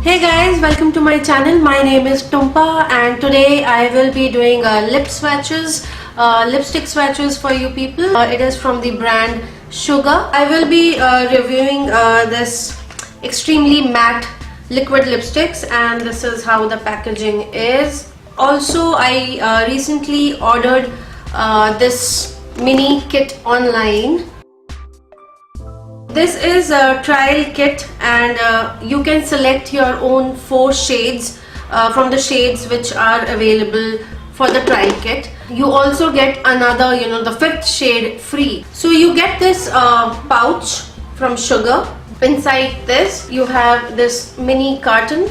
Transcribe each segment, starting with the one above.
Hey guys, welcome to my channel. My name is Tumpa and today I will be doing lipstick swatches for you people. It is from the brand Sugar. I will be reviewing this extremely matte liquid lipsticks, and this is how the packaging is. Also, I recently ordered this mini kit online. This is a trial kit, and you can select your own 4 shades from the shades which are available for the trial kit. You also get another, the 5th shade free. So you get this pouch from Sugar. Inside this you have this mini carton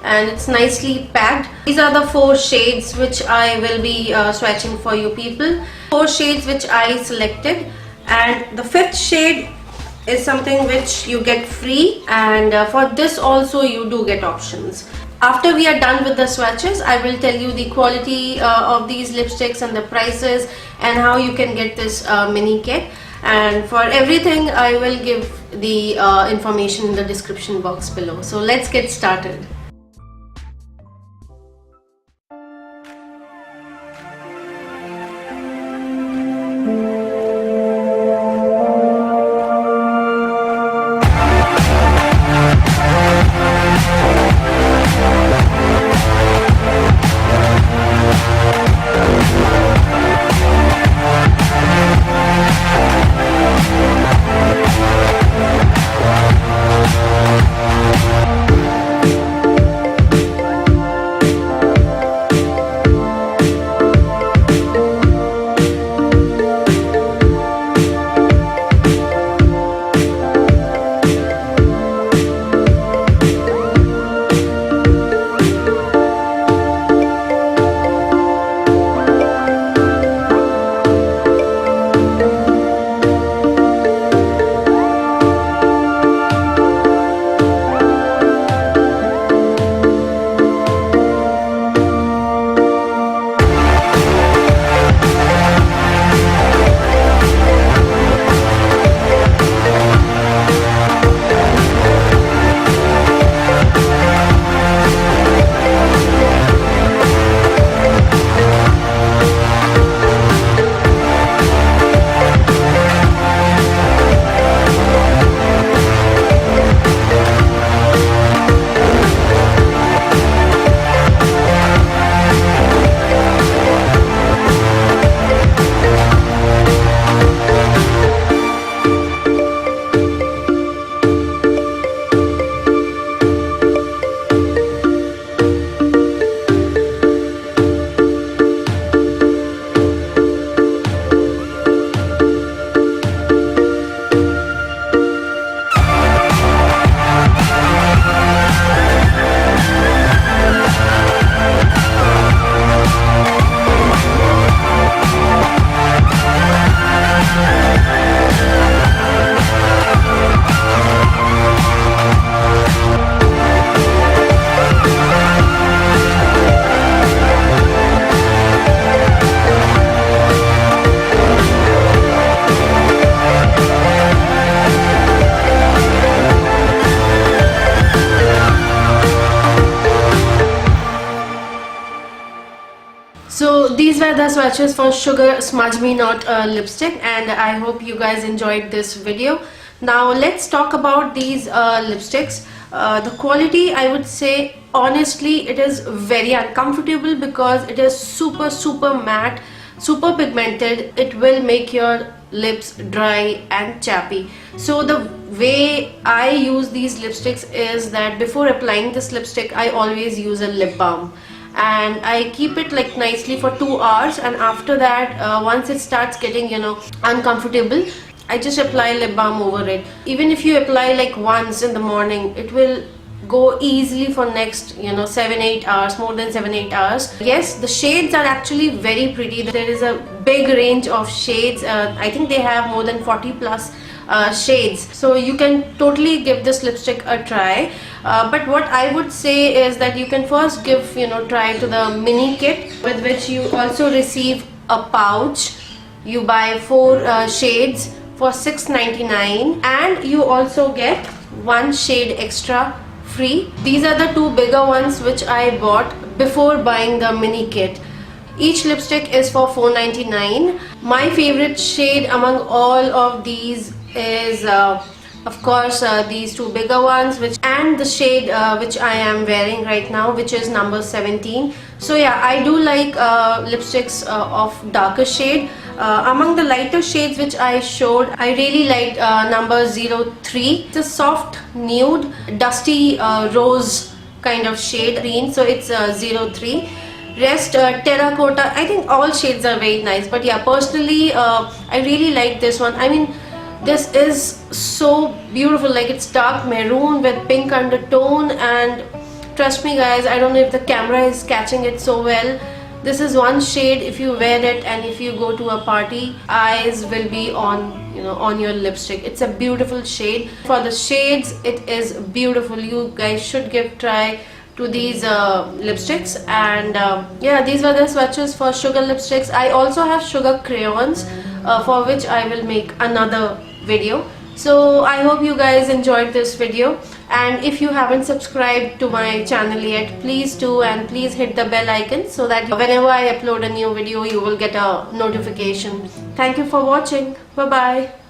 and it's nicely packed. These are the 4 shades which I will be swatching for you people. 4 shades which I selected, and the 5th shade is something which you get free, and for this also you do get options. After we are done with the swatches, I will tell you the quality of these lipsticks and the prices and how you can get this mini kit. And for everything I will give the information in the description box below. So let's get started. So these were the swatches for Sugar Smudge Me Not lipstick, and I hope you guys enjoyed this video. Now let's talk about these lipsticks. The quality, I would say honestly, it is very uncomfortable because it is super matte, super pigmented. It will make your lips dry and chappy. So the way I use these lipsticks is that before applying this lipstick I always use a lip balm, and I keep it like nicely for 2 hours, and after that once it starts getting uncomfortable, I just apply lip balm over it. Even if you apply like once in the morning, it will go easily for next 7-8 hours, more than 7-8 hours. Yes, the shades are actually very pretty. There is a big range of shades. I think they have more than 40 plus shades, so you can totally give this lipstick a try. But what I would say is that you can first give try to the mini kit, with which you also receive a pouch. You buy 4 shades for $6.99, and you also get 1 shade extra free. These are the two bigger ones which I bought before buying the mini kit. Each lipstick is for $4.99. My favorite shade among all of these is of course these two bigger ones, and the shade which I am wearing right now, which is number 17. So yeah, I do like lipsticks of darker shade. Among the lighter shades which I showed, I really liked number 03. It's a soft nude dusty rose kind of shade green, so it's 03. Rest terracotta. I think all shades are very nice, but yeah, personally I really like this one. I mean, this is so beautiful. Like, it's dark maroon with pink undertone, and trust me guys, I don't know if the camera is catching it so well. This is one shade, if you wear it and if you go to a party, eyes will be on, you know, on your lipstick. It's a beautiful shade. For the shades, it is beautiful. You guys should give try to these lipsticks. And yeah, these were the swatches for sugar lipsticks. I also have sugar crayons for which I will make another video. So I hope you guys enjoyed this video, and if you haven't subscribed to my channel yet, please do, and please hit the bell icon so that whenever I upload a new video you will get a notification. Thank you for watching. Bye bye.